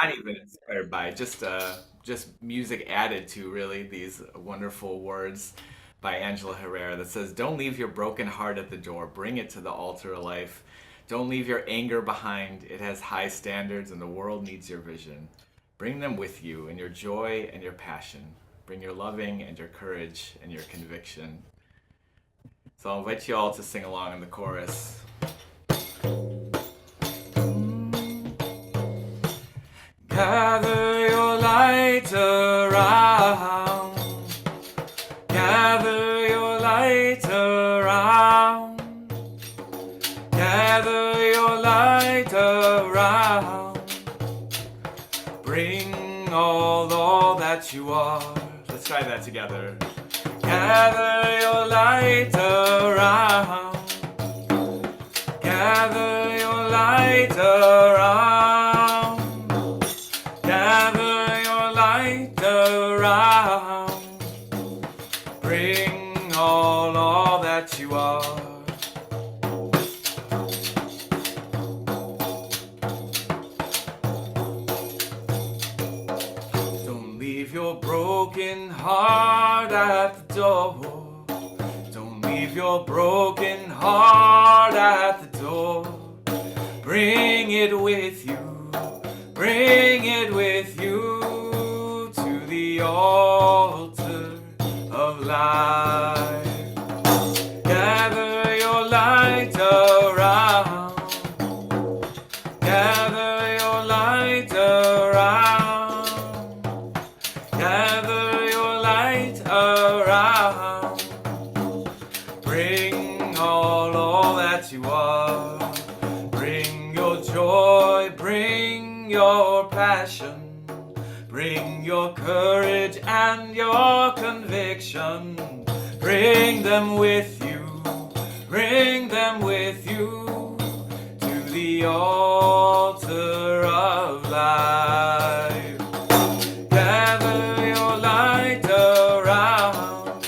Not even inspired by, just music added to really these wonderful words by Angela Herrera that says, "Don't leave your broken heart at the door. Bring it to the altar of life. Don't leave your anger behind. It has high standards and the world needs your vision. Bring them with you in your joy and your passion. Bring your loving and your courage and your conviction." So I'll invite you all to sing along in the chorus. Gather your light around. Gather your light around. Gather your light around. Bring all that you are. Let's try that together. Gather your light around. Gather your light around. Gather your light around. Bring all that you are. Don't leave your broken heart at the door. Don't leave your broken heart at the door. Bring it with you. Bring it with you to the altar of life. Gather your light around. Gather your light around. Gather your light around. Bring all that you are. Bring your joy, bring your passion, bring your courage and your conviction. Bring them with you, bring them with you to the altar of life. Gather your light around.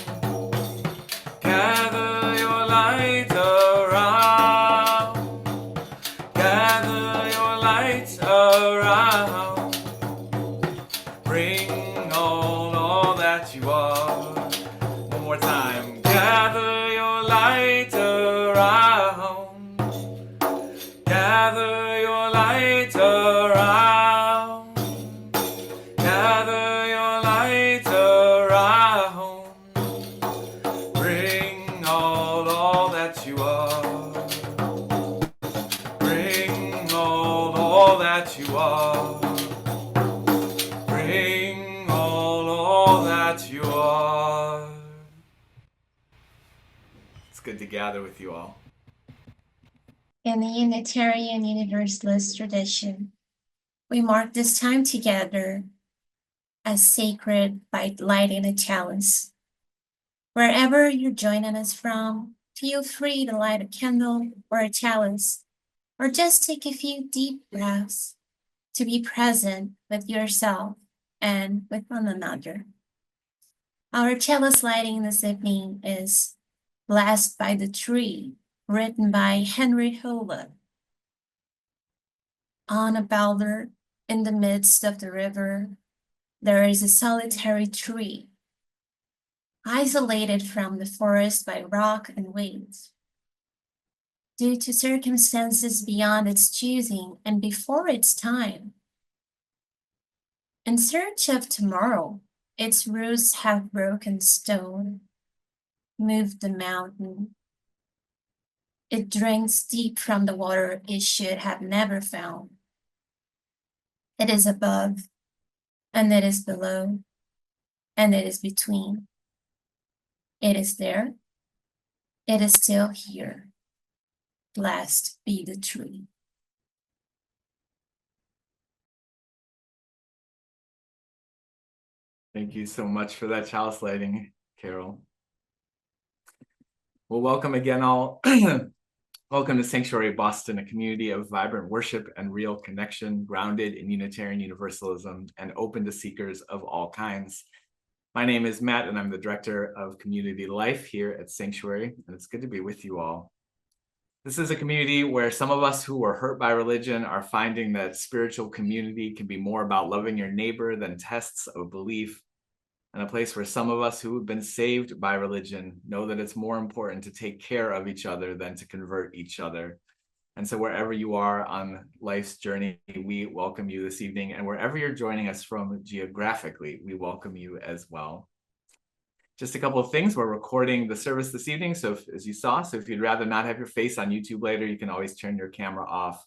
Gather your light around. Gather your light around. Bring all that you are. One more time. Gather your light around. Gather your light around. Gather your light around. Bring all that you are. Bring all that you are. Bring all that you are. It's good to gather with you all. In the Unitarian Universalist tradition, we mark this time together as sacred by lighting a chalice. Wherever you're joining us from, feel free to light a candle or a chalice, or just take a few deep breaths to be present with yourself and with one another. Our chalice lighting this evening is Blessed by the Tree, written by Henry Howlett. On a boulder in the midst of the river, there is a solitary tree, isolated from the forest by rock and waves. Due to circumstances beyond its choosing and before its time. In search of tomorrow, its roots have broken stone, moved the mountain. It drinks deep from the water it should have never found. It is above, and it is below, and it is between. It is there, it is still here. Blessed be the tree. Thank you so much for that chalice lighting, Carol. Well, welcome again, all. Welcome to Sanctuary Boston, a community of vibrant worship and real connection, grounded in Unitarian Universalism and open to seekers of all kinds. My name is Matt, and I'm the Director of Community Life here at Sanctuary, and it's good to be with you all. This is a community where some of us who were hurt by religion are finding that spiritual community can be more about loving your neighbor than tests of belief, and a place where some of us who have been saved by religion know that it's more important to take care of each other than to convert each other. And so wherever you are on life's journey, we welcome you this evening. And wherever you're joining us from geographically, we welcome you as well. Just a couple of things. We're recording the service this evening. So as you saw, so if you'd rather not have your face on YouTube later, you can always turn your camera off.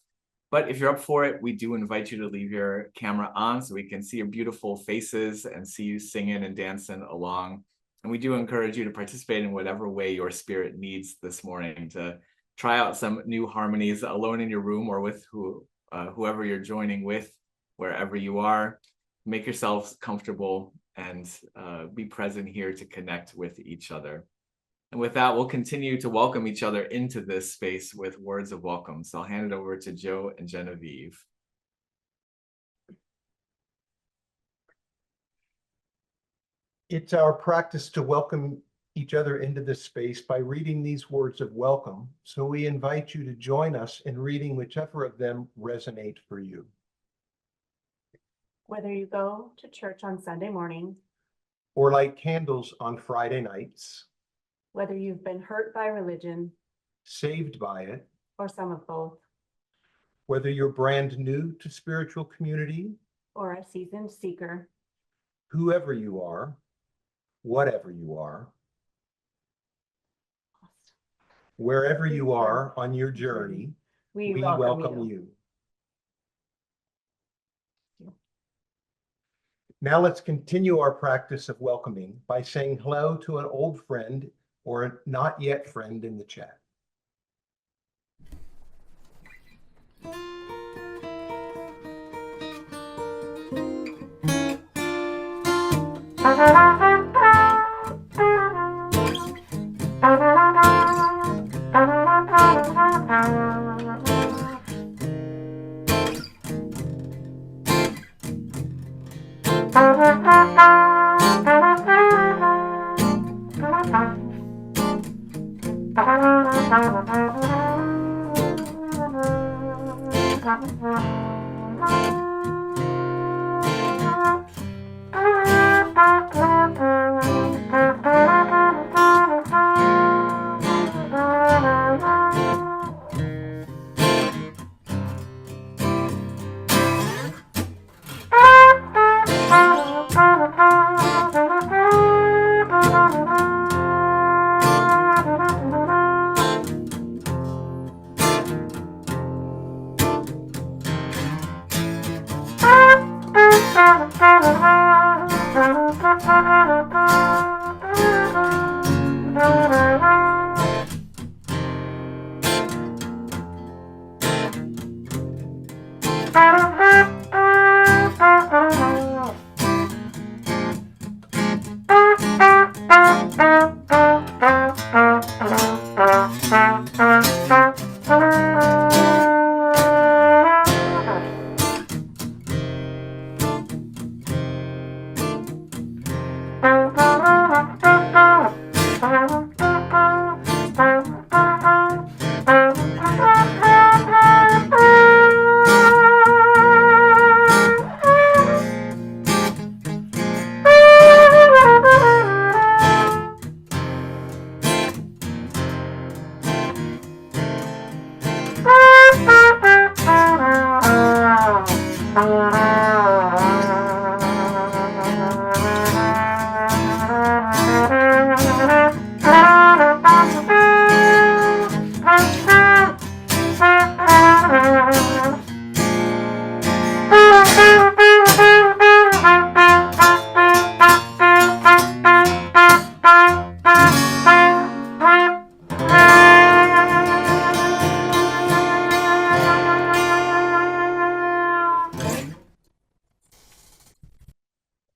But if you're up for it, we do invite you to leave your camera on so we can see your beautiful faces and see you singing and dancing along. And we do encourage you to participate in whatever way your spirit needs this morning, to try out some new harmonies alone in your room or with whoever you're joining with, wherever you are. Make yourselves comfortable and be present here to connect with each other. And with that, we'll continue to welcome each other into this space with words of welcome. So I'll hand it over to Joe and Genevieve. It's our practice to welcome each other into this space by reading these words of welcome. So we invite you to join us in reading whichever of them resonate for you. Whether you go to church on Sunday morning, Or light candles on Friday nights, whether you've been hurt by religion, saved by it, or some of both, whether you're brand new to spiritual community, or a seasoned seeker, whoever you are, whatever you are, wherever you are on your journey, we we welcome welcome you. you. Now let's continue our practice of welcoming by saying hello to an old friend or a not yet friend in the chat.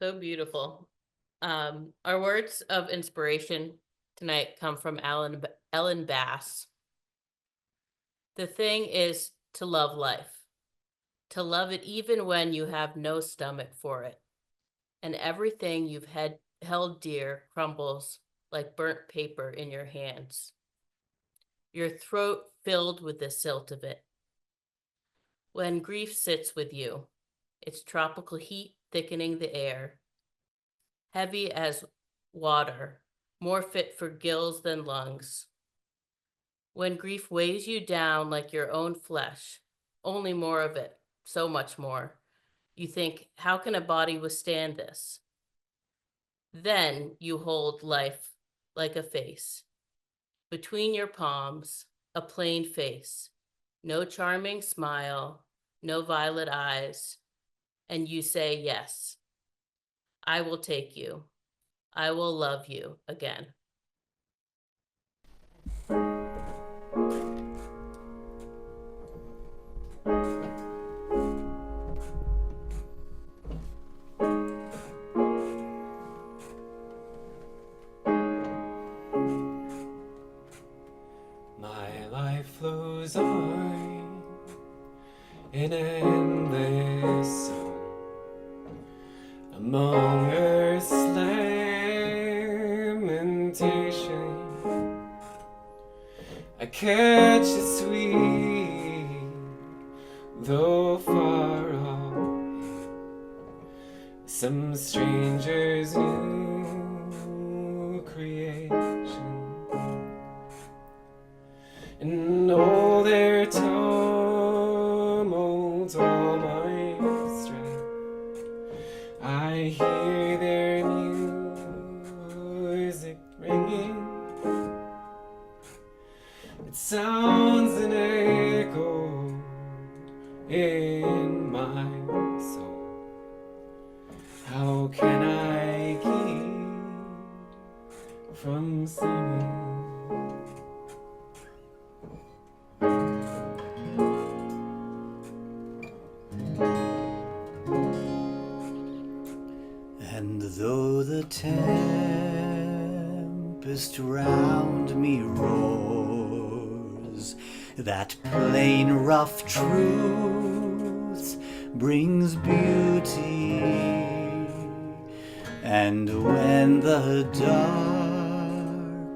So beautiful. Our words of inspiration tonight come from Ellen Bass. The thing is to love life, to love it even when you have no stomach for it, and everything you've held dear crumbles like burnt paper in your hands. your throat filled with the silt of it. When grief sits with you, its tropical heat thickening the air, heavy as water, more fit for gills than lungs. When grief weighs you down like your own flesh, only more of it, so much more. You think, how can a body withstand this? Then you hold life like a face. Between your palms, a plain face, no charming smile, no violet eyes, and you say yes. I will take you. I will love you again. My life flows on in endless song among earth's lamentation. I catch a sweet, though far off, some stranger's new creation. And all their tumult, all my strife, I hear their music ringing. It sounds an echo in my soul. How can I keep from singing? And though the tempest round me roars, that plain rough truth brings beauty. And when the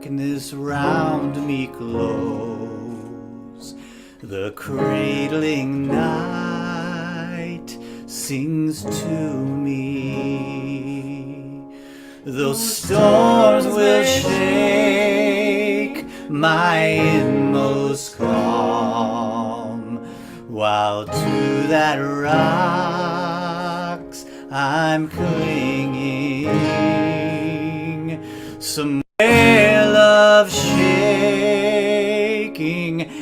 darkness round me close, the cradling night sings to me. Those storms will shake my inmost calm, while to that rocks I'm clinging. Some wail of shaking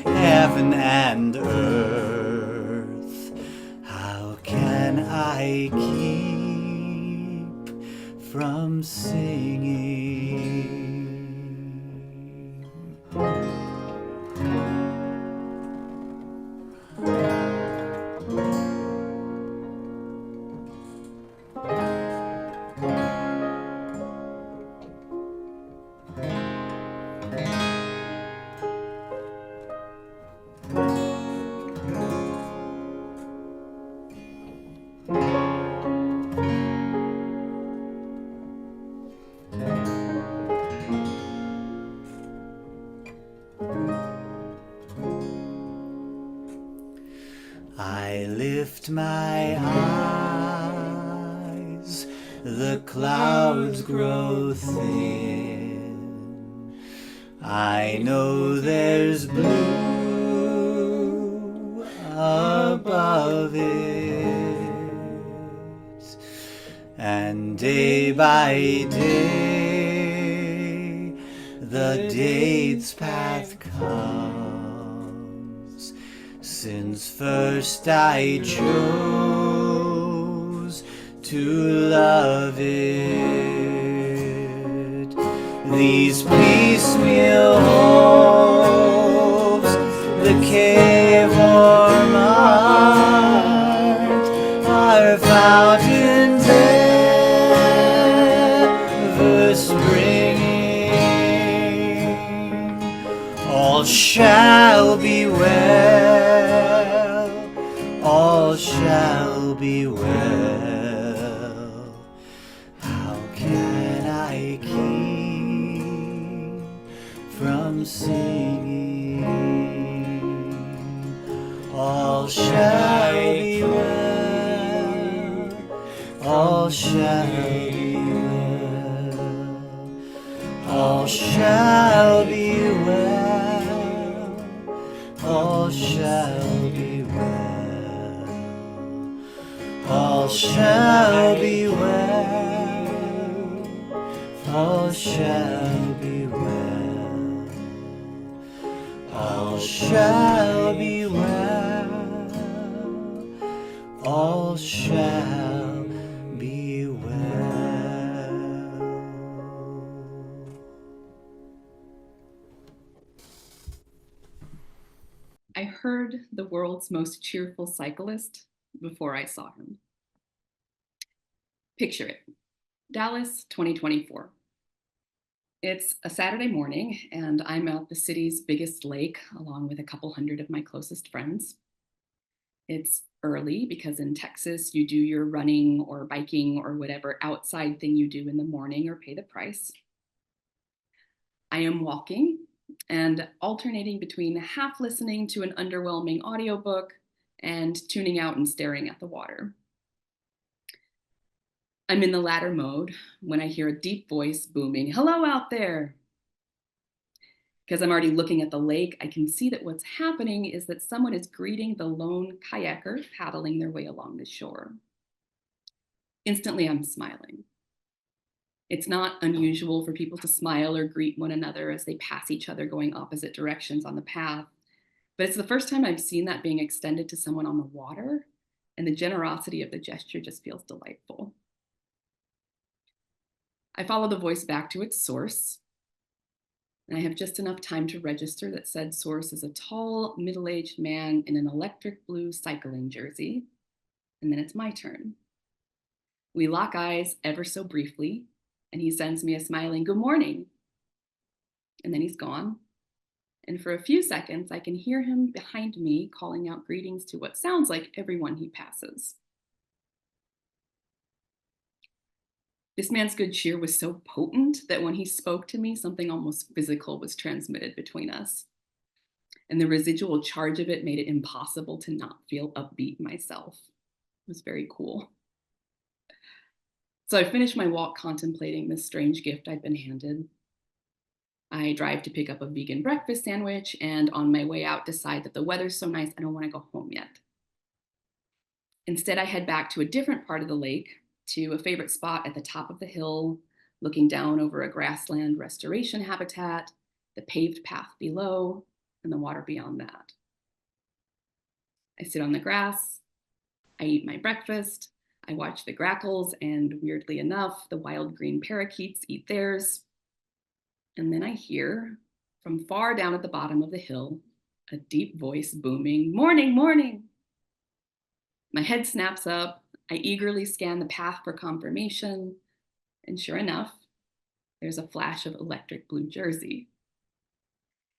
heaven and earth. How can I keep from singing? I lift my eyes, the clouds grow thin. I know there's blue above it, and day by day the date's path comes, since first I chose to love it. These piecemeal hopes, the cave-warm heart, are fountains ever springing. All shall be well, all shall be well. How can I keep from singing? all shall be well, all shall be well, all shall be well, all shall be well, all shall be well, all shall be well, all shall be well, all shall be well. I heard the world's most cheerful cyclist before I saw him. Picture it, Dallas 2024. It's a Saturday morning and I'm at the city's biggest lake along with a couple hundred of my closest friends. It's early because in Texas you do your running or biking or whatever outside thing you do in the morning or pay the price. I am walking and alternating between half listening to an underwhelming audiobook and tuning out and staring at the water. I'm in the latter mode when I hear a deep voice booming, "Hello out there." Because I'm already looking at the lake, I can see that what's happening is that someone is greeting the lone kayaker paddling their way along the shore. Instantly, I'm smiling. It's not unusual for people to smile or greet one another as they pass each other going opposite directions on the path, but it's the first time I've seen that being extended to someone on the water, and the generosity of the gesture just feels delightful. I follow the voice back to its source, and I have just enough time to register that said source is a tall, middle-aged man in an electric blue cycling jersey, and then it's my turn. We lock eyes ever so briefly, and he sends me a smiling "Good morning," and then he's gone. And for a few seconds, I can hear him behind me calling out greetings to what sounds like everyone he passes. This man's good cheer was so potent that when he spoke to me, something almost physical was transmitted between us. And the residual charge of it made it impossible to not feel upbeat myself. It was very cool. So I finished my walk contemplating this strange gift I'd been handed. I drive to pick up a vegan breakfast sandwich, and on my way out decide that the weather's so nice I don't want to go home yet. Instead, I head back to a different part of the lake, to a favorite spot at the top of the hill, looking down over a grassland restoration habitat, the paved path below, and the water beyond that. I sit on the grass, I eat my breakfast, I watch the grackles, and weirdly enough, the wild green parakeets eat theirs. And then I hear, from far down at the bottom of the hill, a deep voice booming, "Morning, morning." My head snaps up, I eagerly scan the path for confirmation, and sure enough, there's a flash of electric blue jersey.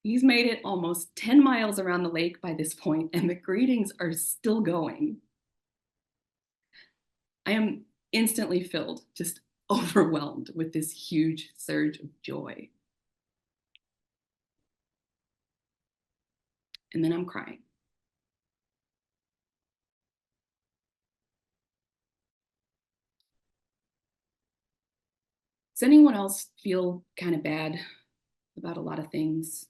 He's made it almost 10 miles around the lake by this point, and the greetings are still going. I am instantly filled, just overwhelmed with this huge surge of joy. And then I'm crying. Does anyone else feel kind of bad about a lot of things,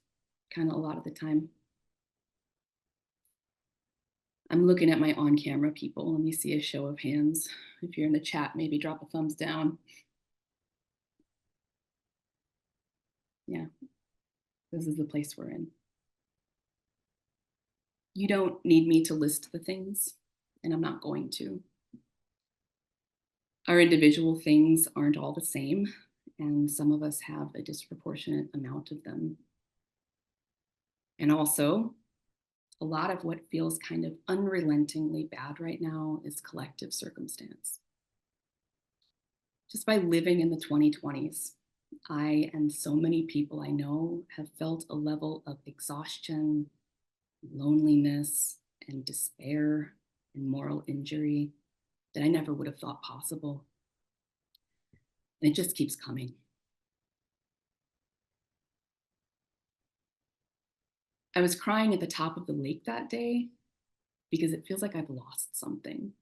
kind of a lot of the time? I'm looking at my on-camera people. Let me see a show of hands. If you're in the chat, maybe drop a thumbs down. Yeah, this is the place we're in. You don't need me to list the things, and I'm not going to. Our individual things aren't all the same, and some of us have a disproportionate amount of them. And also, a lot of what feels kind of unrelentingly bad right now is collective circumstance. Just by living in the 2020s, I and so many people I know have felt a level of exhaustion, loneliness, and despair and moral injury that I never would have thought possible. And it just keeps coming. I was crying at the top of the lake that day because it feels like I've lost something.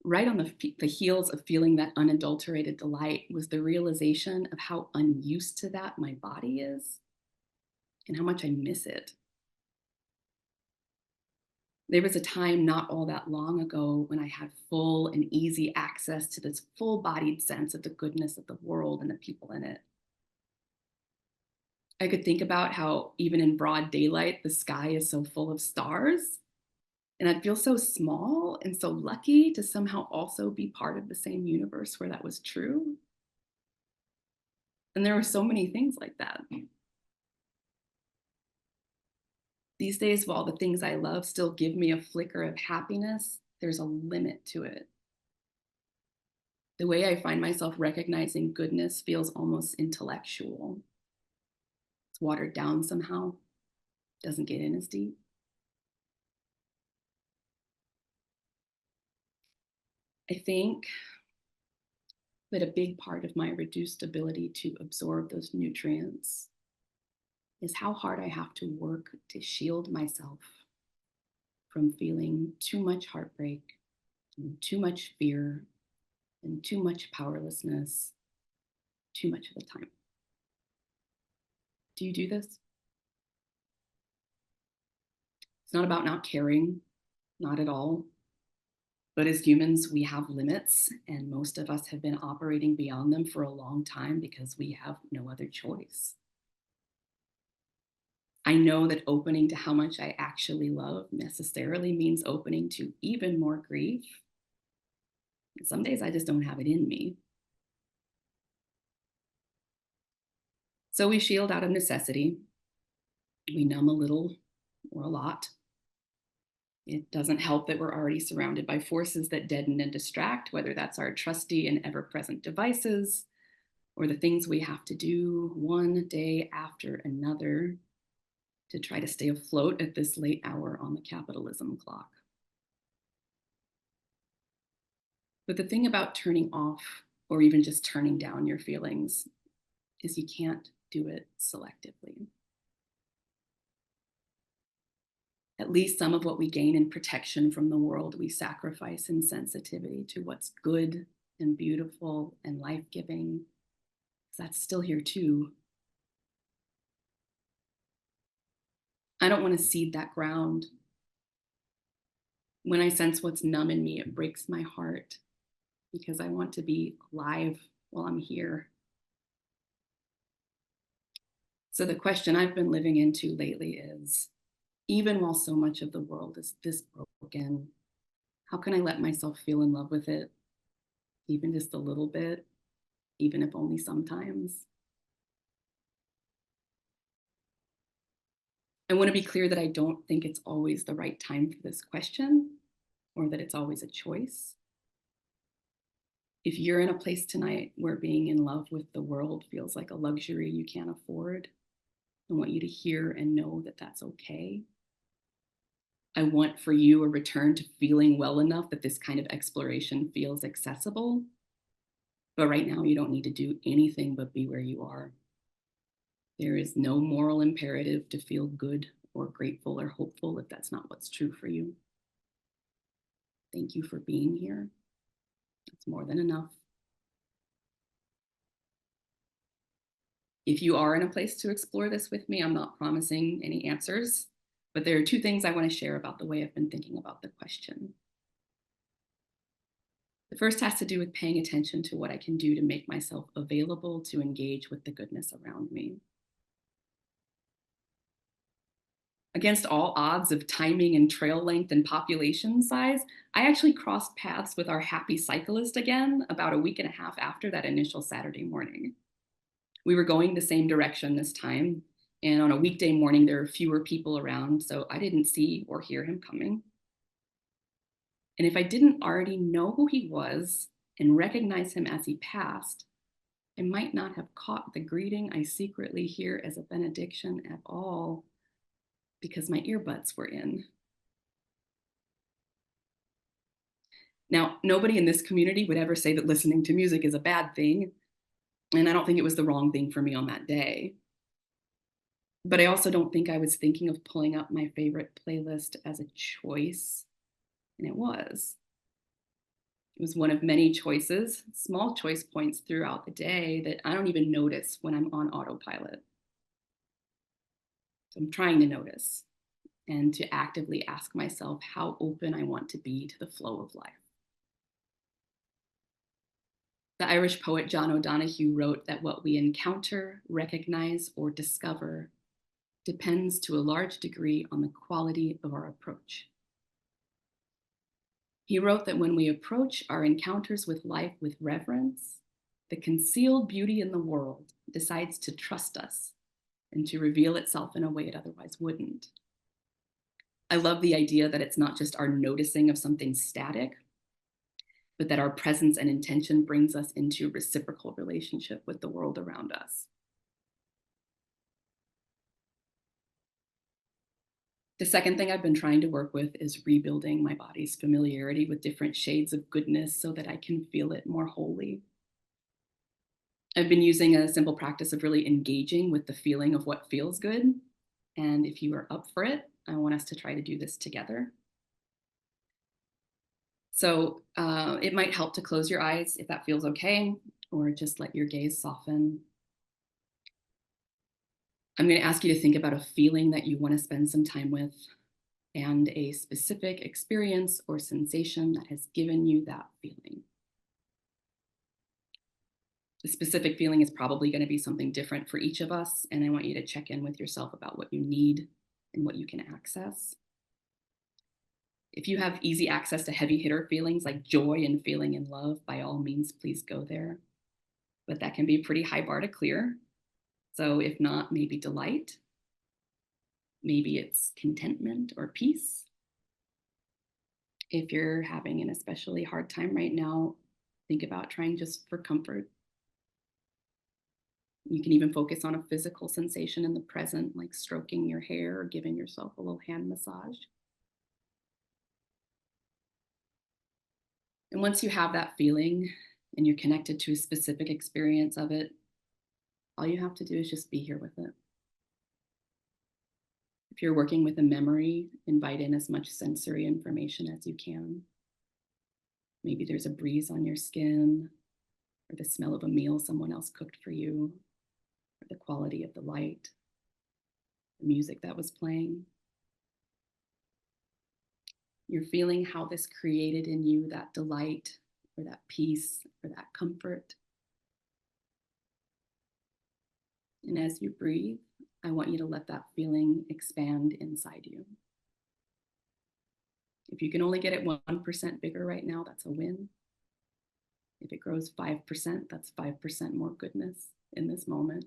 Right on the heels of feeling that unadulterated delight was the realization of how unused to that my body is and how much I miss it. There was a time not all that long ago when I had full and easy access to this full-bodied sense of the goodness of the world and the people in it. I could think about how even in broad daylight, the sky is so full of stars. And I'd feel so small and so lucky to somehow also be part of the same universe where that was true. And there were so many things like that. These days, while the things I love still give me a flicker of happiness, there's a limit to it. The way I find myself recognizing goodness feels almost intellectual. It's watered down somehow, doesn't get in as deep. I think that a big part of my reduced ability to absorb those nutrients is how hard I have to work to shield myself from feeling too much heartbreak and too much fear and too much powerlessness too much of the time. Do you do this? It's not about not caring, not at all. But as humans, we have limits, and most of us have been operating beyond them for a long time because we have no other choice. I know that opening to how much I actually love necessarily means opening to even more grief. And some days I just don't have it in me. So we shield out of necessity. We numb a little or a lot. It doesn't help that we're already surrounded by forces that deaden and distract, whether that's our trusty and ever-present devices or the things we have to do one day after another to try to stay afloat at this late hour on the capitalism clock. But the thing about turning off or even just turning down your feelings is you can't do it selectively. At least some of what we gain in protection from the world, we sacrifice in sensitivity to what's good and beautiful and life-giving. That's still here too. I don't want to cede that ground. When I sense what's numb in me, it breaks my heart because I want to be alive while I'm here. So the question I've been living into lately is, even while so much of the world is this broken, how can I let myself feel in love with it, even just a little bit, even if only sometimes? I want to be clear that I don't think it's always the right time for this question or that it's always a choice. If you're in a place tonight where being in love with the world feels like a luxury you can't afford, I want you to hear and know that that's okay. I want for you a return to feeling well enough that this kind of exploration feels accessible. But right now, you don't need to do anything but be where you are. There is no moral imperative to feel good or grateful or hopeful if that's not what's true for you. Thank you for being here. That's more than enough. If you are in a place to explore this with me, I'm not promising any answers, but there are two things I want to share about the way I've been thinking about the question. The first has to do with paying attention to what I can do to make myself available to engage with the goodness around me. Against all odds of timing and trail length and population size, I actually crossed paths with our happy cyclist again about a week and a half after that initial Saturday morning. We were going the same direction this time, and on a weekday morning, there were fewer people around, so I didn't see or hear him coming. And if I didn't already know who he was and recognize him as he passed, I might not have caught the greeting I secretly hear as a benediction at all because my earbuds were in. Now, nobody in this community would ever say that listening to music is a bad thing, and I don't think it was the wrong thing for me on that day. But I also don't think I was thinking of pulling up my favorite playlist as a choice, and it was. It was one of many choices, small choice points throughout the day that I don't even notice when I'm on autopilot. So I'm trying to notice and to actively ask myself how open I want to be to the flow of life. The Irish poet John O'Donohue wrote that what we encounter, recognize, or discover depends to a large degree on the quality of our approach. He wrote that when we approach our encounters with life with reverence, the concealed beauty in the world decides to trust us and to reveal itself in a way it otherwise wouldn't. I love the idea that it's not just our noticing of something static, but that our presence and intention brings us into reciprocal relationship with the world around us. The second thing I've been trying to work with is rebuilding my body's familiarity with different shades of goodness so that I can feel it more wholly. I've been using a simple practice of really engaging with the feeling of what feels good. And if you are up for it, I want us to try to do this together. So it might help to close your eyes if that feels okay, or just let your gaze soften. I'm going to ask you to think about a feeling that you want to spend some time with and a specific experience or sensation that has given you that feeling. The specific feeling is probably going to be something different for each of us, and I want you to check in with yourself about what you need and what you can access. If you have easy access to heavy hitter feelings like joy and feeling in love, by all means, please go there. But that can be a pretty high bar to clear. So if not, maybe delight. Maybe it's contentment or peace. If you're having an especially hard time right now, think about trying just for comfort. You can even focus on a physical sensation in the present, like stroking your hair or giving yourself a little hand massage. And once you have that feeling and you're connected to a specific experience of it, all you have to do is just be here with it. If you're working with a memory, invite in as much sensory information as you can. Maybe there's a breeze on your skin, or the smell of a meal someone else cooked for you, or the quality of the light, the music that was playing. You're feeling how this created in you that delight, or that peace, or that comfort. And as you breathe, I want you to let that feeling expand inside you. If you can only get it 1% bigger right now, that's a win. If it grows 5%, that's 5% more goodness in this moment.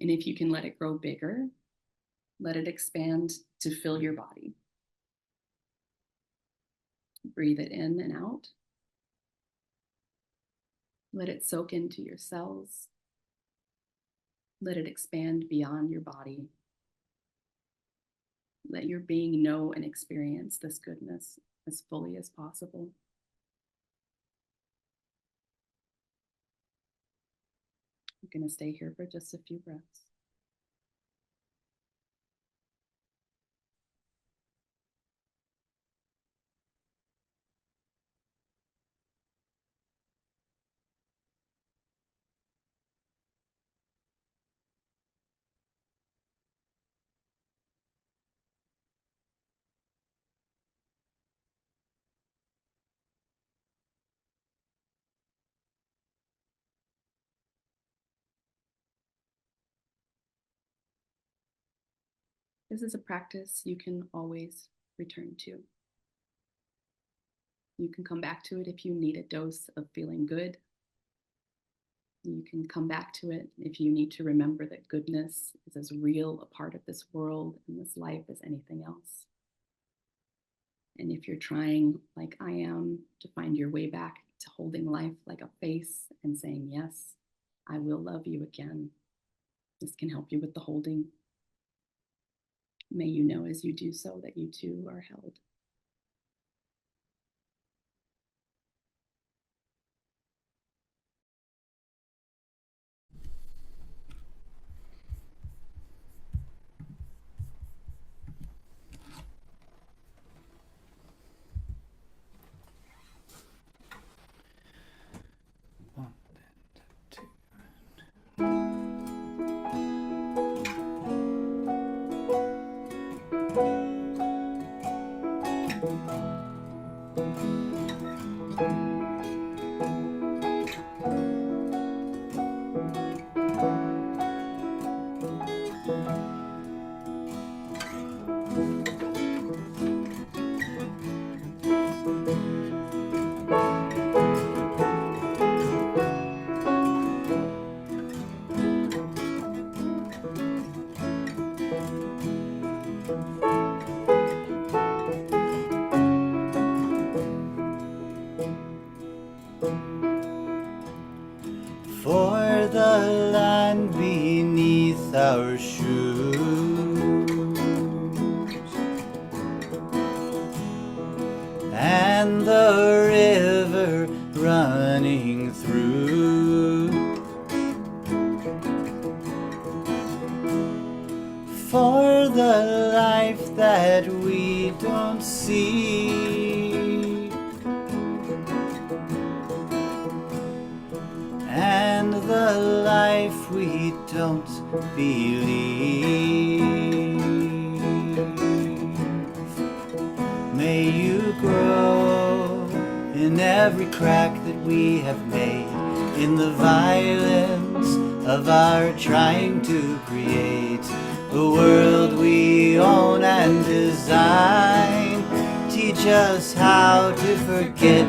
And if you can let it grow bigger, let it expand to fill your body. Breathe it in and out. Let it soak into your cells. Let it expand beyond your body. Let your being know and experience this goodness as fully as possible. I'm going to stay here for just a few breaths. This is a practice you can always return to. You can come back to it if you need a dose of feeling good. You can come back to it if you need to remember that goodness is as real a part of this world and this life as anything else. And if you're trying, like I am, to find your way back to holding life like a face and saying, yes, I will love you again, this can help you with the holding. May you know as you do so that you too are held. For the land beneath our shoes and the river running through, for the life that we don't see, and the life we don't believe. May you grow in every crack that we have made, in the violence of our trying to create a world we own and design. Teach us how to forget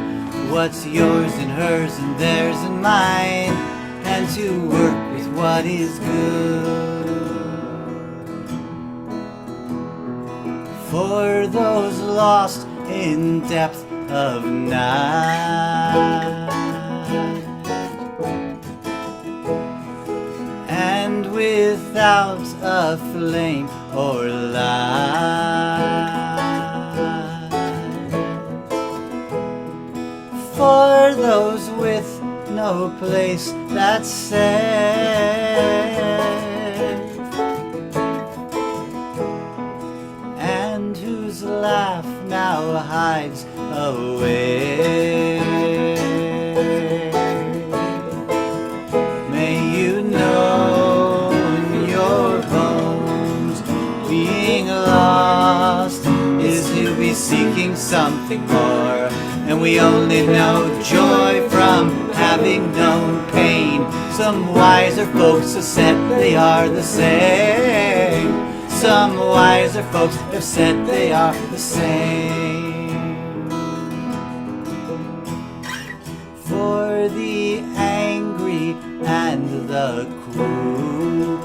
what's yours and hers and theirs and mine, and to work with what is good. For those lost in depth of night, and without a flame or light, for those with no place that's safe, and whose laugh now hides away. May you know in your bones, being lost is to be seeking something more. And we only know joy from having known pain. Some wiser folks have said they are the same. Some wiser folks have said they are the same. For the angry and the cruel,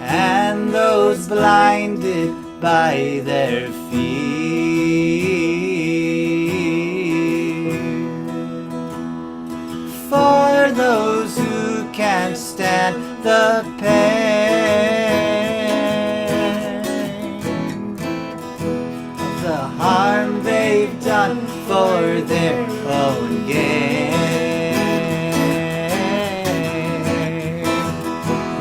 and those blinded by their fear, for those who can't stand the pain of the harm they've done for their own gain.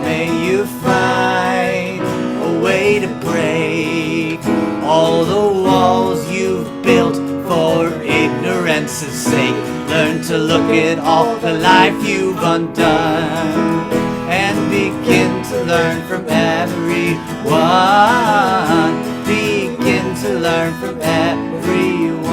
May you find a way to break all the walls you've built for ignorance's sake. Learn to look at all the life you've undone, and begin to learn from everyone. Begin to learn from everyone.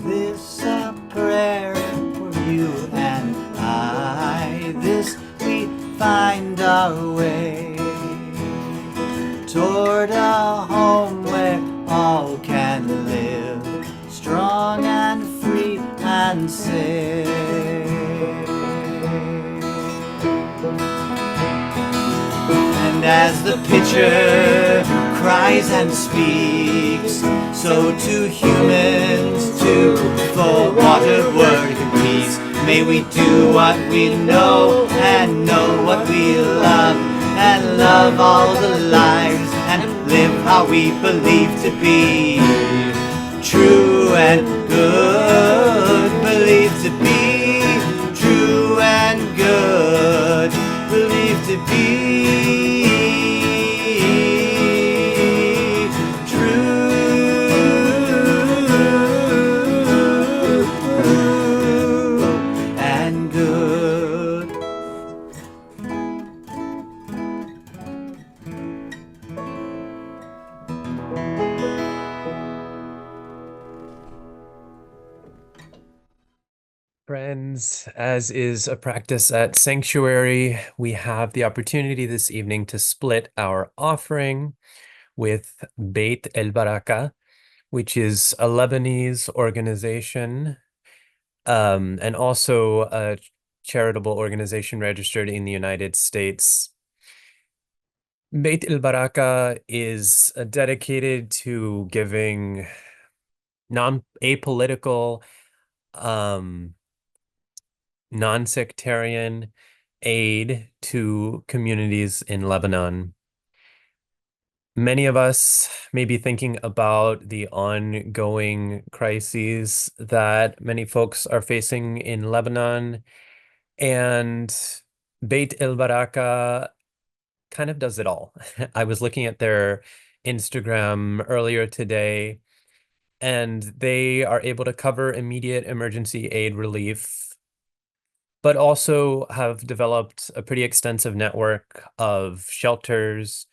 This a prayer for you and I. This we find our way toward a home where all can live, strong and free and safe. And as the pitcher cries and speaks, so to humans too, for water, word, and peace. May we do what we know and know what we love, and love all the lives and live how we believe to be true and good. Believe to be true and good. Believe to be And as is a practice at Sanctuary, we have the opportunity this evening to split our offering with Beit El Baraka, which is a Lebanese organization and also a charitable organization registered in the United States. Beit El Baraka is dedicated to giving apolitical, non-sectarian aid to communities in Lebanon. Many of us may be thinking about the ongoing crises that many folks are facing in Lebanon, and Beit El Baraka kind of does it all. I was looking at their Instagram earlier today, and they are able to cover immediate emergency aid relief, but also have developed a pretty extensive network of shelters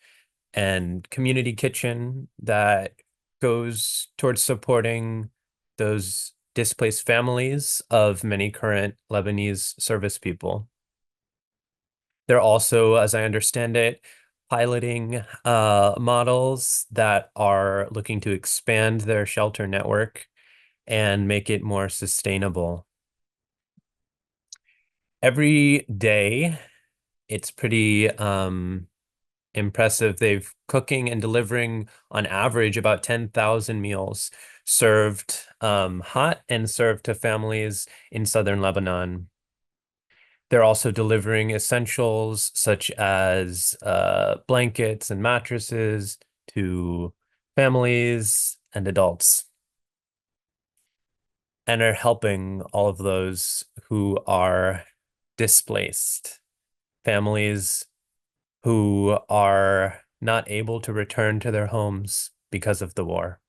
and community kitchen that goes towards supporting those displaced families of many current Lebanese service people. They're also, as I understand it, piloting models that are looking to expand their shelter network and make it more sustainable. Every day, it's pretty impressive. They've cooking and delivering on average about 10,000 meals served hot and served to families in southern Lebanon. They're also delivering essentials such as blankets and mattresses to families and adults, and are helping all of those who are displaced, families who are not able to return to their homes because of the war.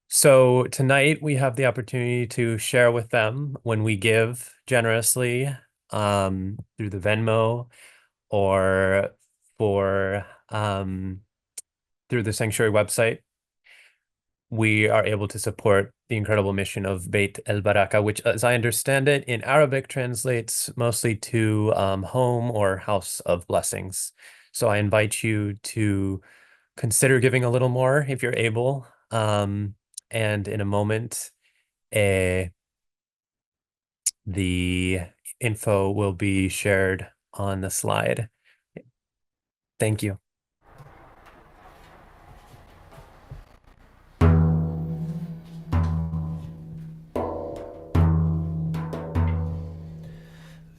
So tonight we have the opportunity to share with them when we give generously through the Venmo or through the Sanctuary website. We are able to support the incredible mission of Beit El Baraka, which, as I understand it, in Arabic translates mostly to home or house of blessings. So I invite you to consider giving a little more if you're able. And in a moment, the info will be shared on the slide. Thank you.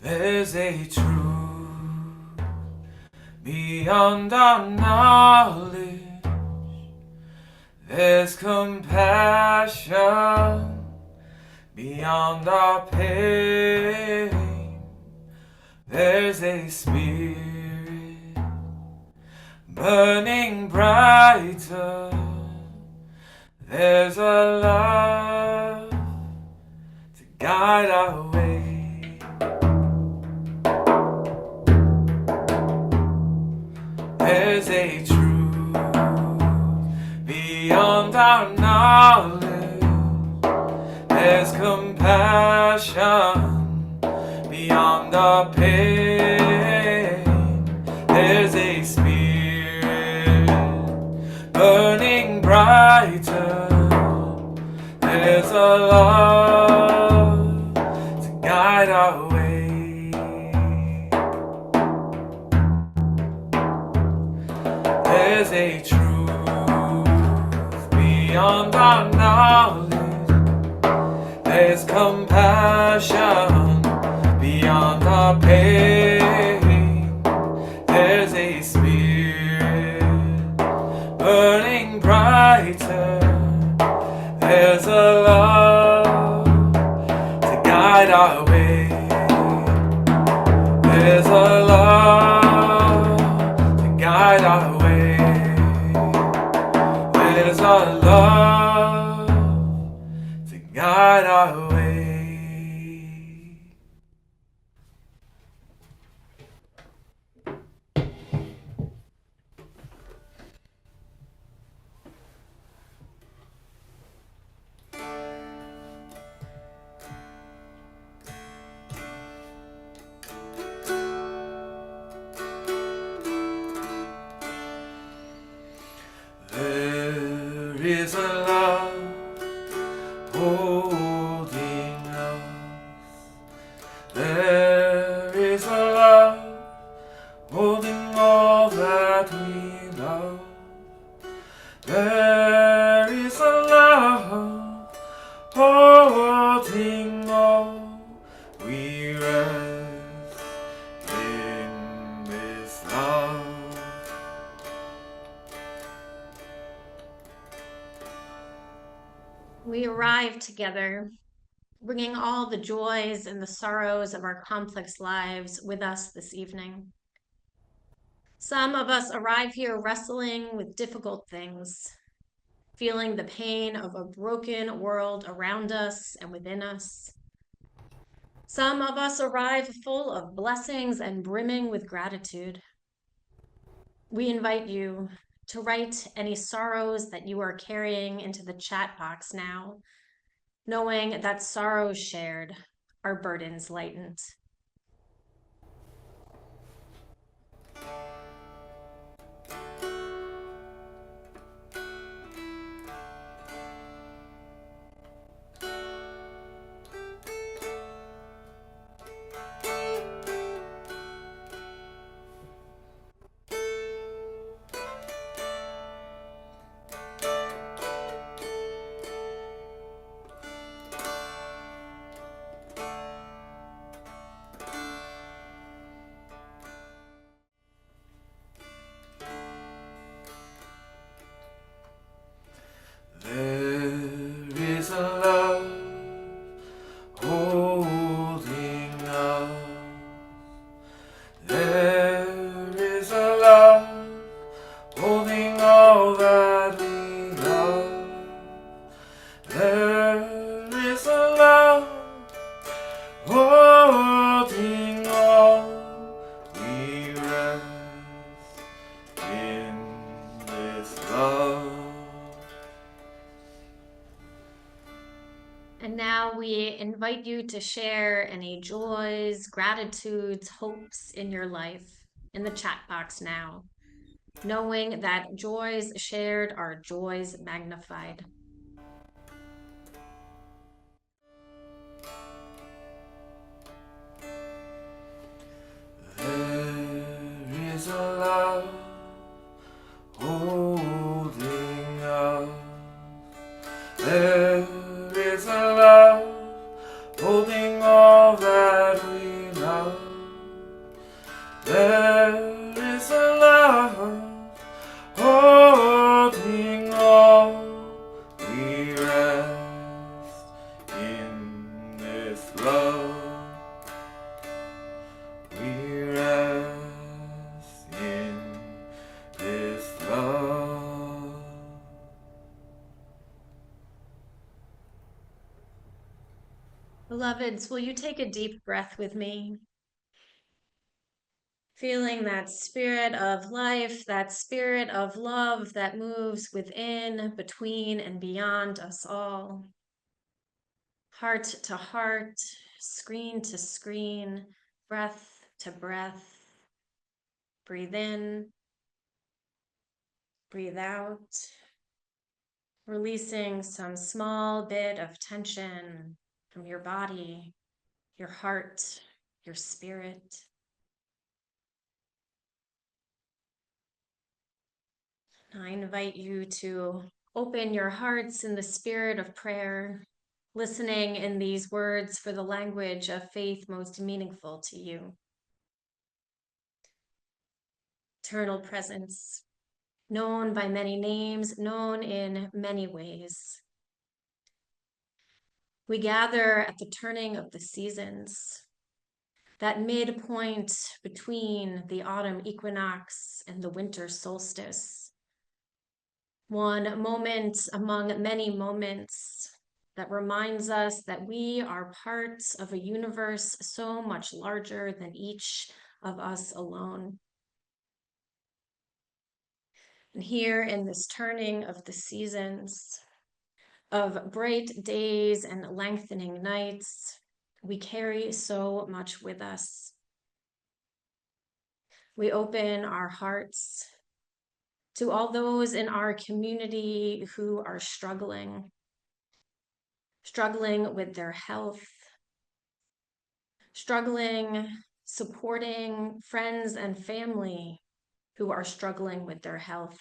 There's a truth beyond our knowledge. There's compassion beyond our pain. There's a spirit burning brighter. There's a love to guide our way. There's a truth beyond our knowledge. There's compassion beyond our pain. There's a spirit burning brighter. There's a love to guide our way. There's a truth beyond our knowledge. There's compassion beyond our pain. There's a spirit burning brighter. There's a love to guide our way. There's a love to guide our way. There's a love to guide our way. is a love holding us. There is a love holding all that we love. There is a love holding all we rest in this love. We arrive together, bringing all the joys and the sorrows of our complex lives with us this evening. Some of us arrive here wrestling with difficult things, feeling the pain of a broken world around us and within us. Some of us arrive full of blessings and brimming with gratitude. We invite you to write any sorrows that you are carrying into the chat box now, knowing that sorrows shared are burdens lightened. There is a love holding us. There is a love holding all that we love. There is a love holding all we rest in this love. And now we invite you to share any joys, gratitudes, hopes in your life in the chat box now, knowing that joys shared are joys magnified. There is a love holding us. There is a love holding all that we love. There is a love holding all we rest in this love. We rest in this love. Beloveds, will you take a deep breath with me? Feeling that spirit of life, that spirit of love that moves within, between, and beyond us all. Heart to heart, screen to screen, breath to breath. Breathe in, breathe out, releasing some small bit of tension from your body, your heart, your spirit. I invite you to open your hearts in the spirit of prayer, listening in these words for the language of faith most meaningful to you. Eternal presence, known by many names, known in many ways. We gather at the turning of the seasons, that midpoint between the autumn equinox and the winter solstice. One moment among many moments that reminds us that we are parts of a universe so much larger than each of us alone. And here in this turning of the seasons, of bright days and lengthening nights, we carry so much with us. We open our hearts to all those in our community who are struggling with their health, struggling, supporting friends and family who are struggling with their health.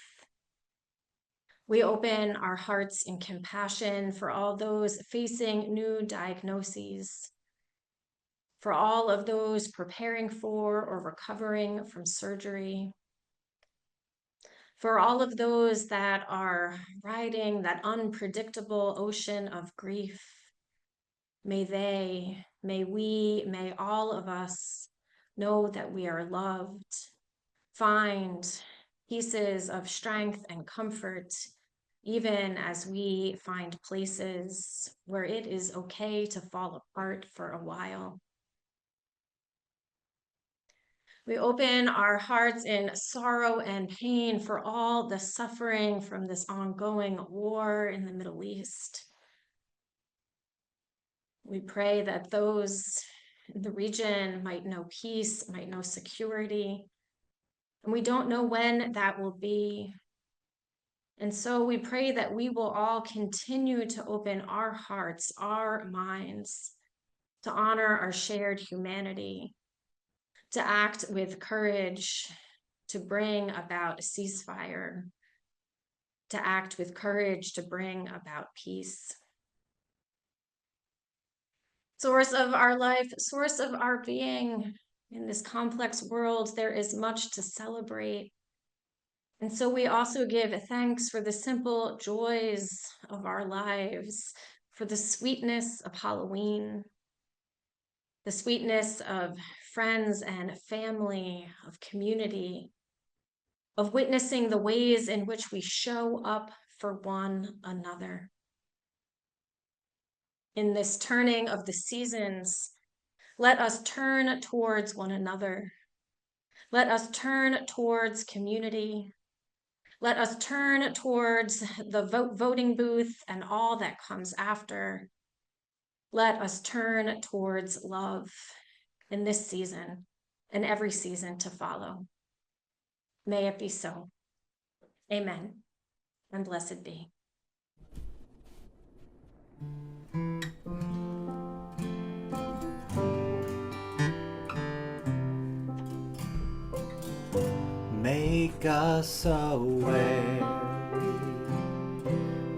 We open our hearts in compassion for all those facing new diagnoses, for all of those preparing for or recovering from surgery, for all of those that are riding that unpredictable ocean of grief. May they, may we, may all of us know that we are loved, find pieces of strength and comfort, even as we find places where it is okay to fall apart for a while. We open our hearts in sorrow and pain for all the suffering from this ongoing war in the Middle East. We pray that those in the region might know peace, might know security, and we don't know when that will be. And so we pray that we will all continue to open our hearts, our minds, to honor our shared humanity, to act with courage, to bring about a ceasefire, to act with courage to bring about peace. Source of our life, source of our being, in this complex world, there is much to celebrate. And so we also give thanks for the simple joys of our lives, for the sweetness of Halloween, the sweetness of friends and family, of community, of witnessing the ways in which we show up for one another. In this turning of the seasons, let us turn towards one another. Let us turn towards community. Let us turn towards the voting booth and all that comes after. Let us turn towards love in this season and every season to follow. May it be so. Amen. And blessed be. Make us aware,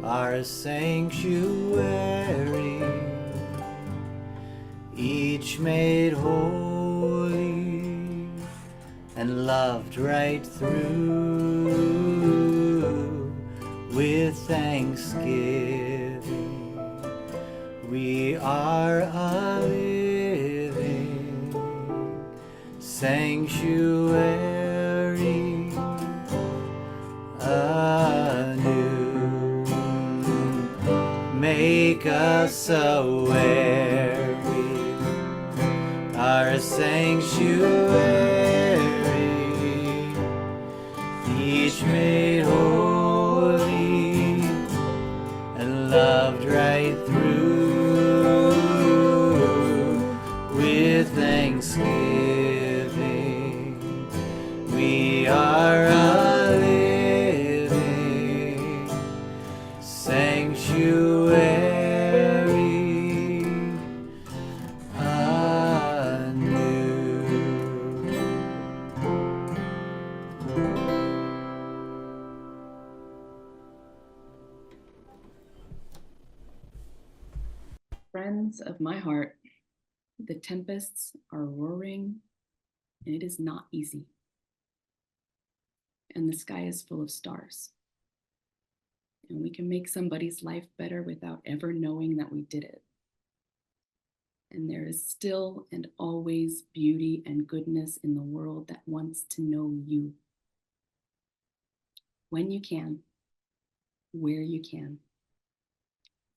our sanctuary, each made holy and loved right through. With thanksgiving, we are a living sanctuary. Anew, make us aware we are sanctuary, each made holy and loved right through. With thanksgiving, we are sanctuary anew. Friends of my heart, the tempests are roaring, and it is not easy. And the sky is full of stars. And we can make somebody's life better without ever knowing that we did it. And there is still and always beauty and goodness in the world that wants to know you. When you can, where you can,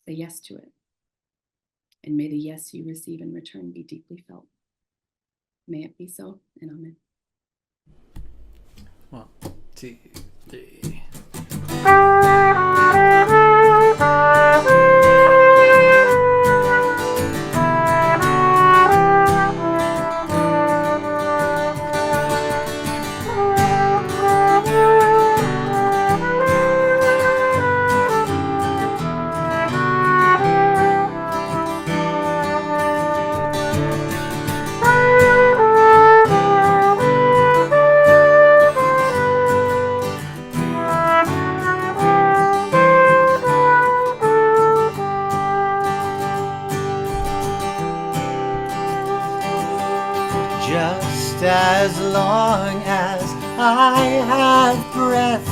say yes to it. And may the yes you receive in return be deeply felt. May it be so, and amen. 1, 2, 3. Just as long as I have breath,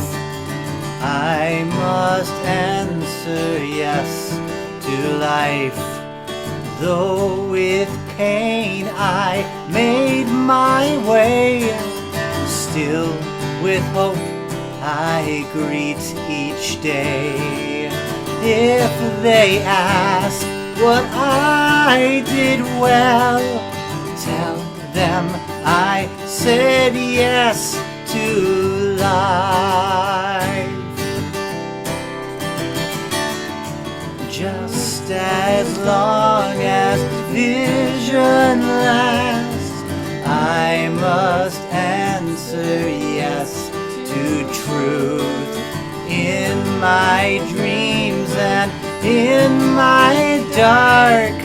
I must answer yes to life. Though with pain I made my way, still with hope I greet each day. If they ask what I did well, tell them I said yes to life. Just as long as vision lasts, I must answer yes to truth. In my dreams and in my dark,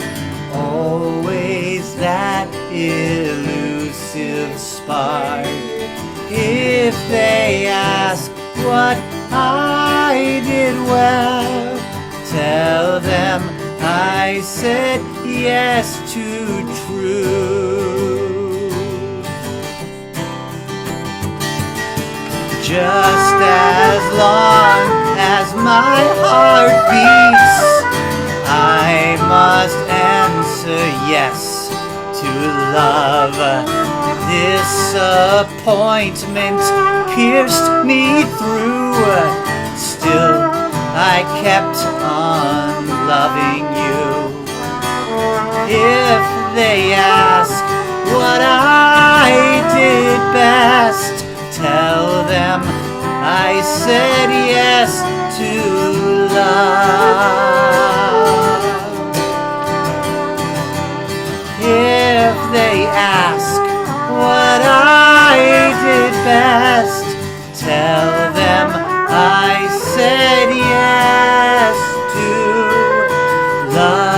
always that elusive spark. If they ask what I did well, tell them I said yes to truth. Just as long as my heart beats, I must answer yes to love. Disappointment pierced me through, still I kept on loving you. If they ask what I did best, tell them I said yes to love. If they ask what I did best, tell them I said yes to love.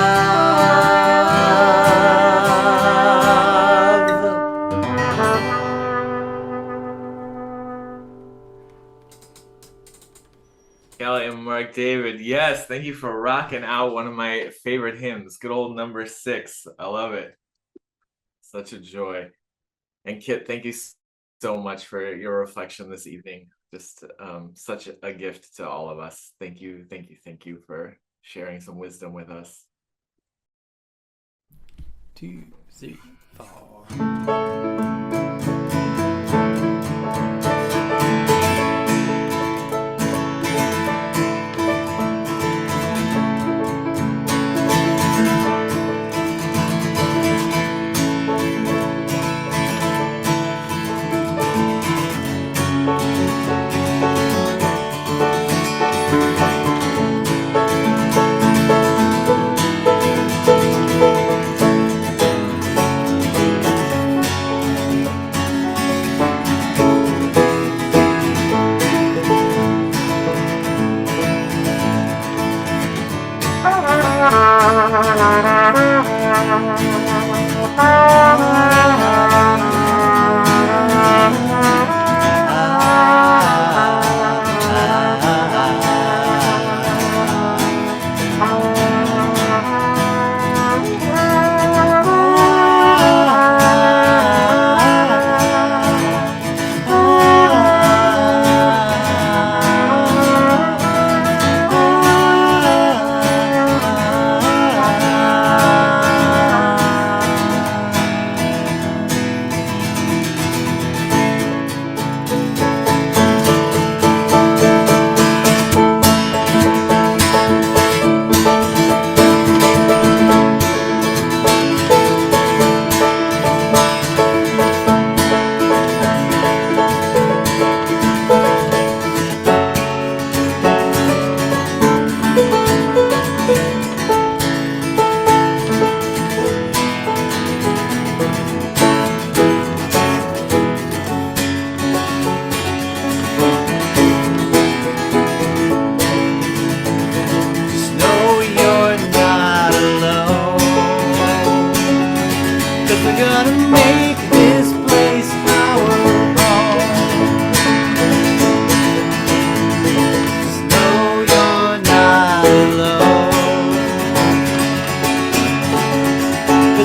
Kelly and Mark David, yes, thank you for rocking out one of my favorite hymns. Good old number 6. I love it. Such a joy. And Kit, thank you so much for your reflection this evening. Just such a gift to all of us. Thank you for sharing some wisdom with us. 2, 3, 4.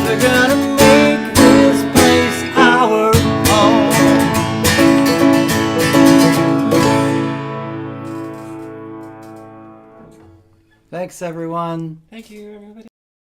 We're gonna make this place Thanks, everyone. Thank you, everybody.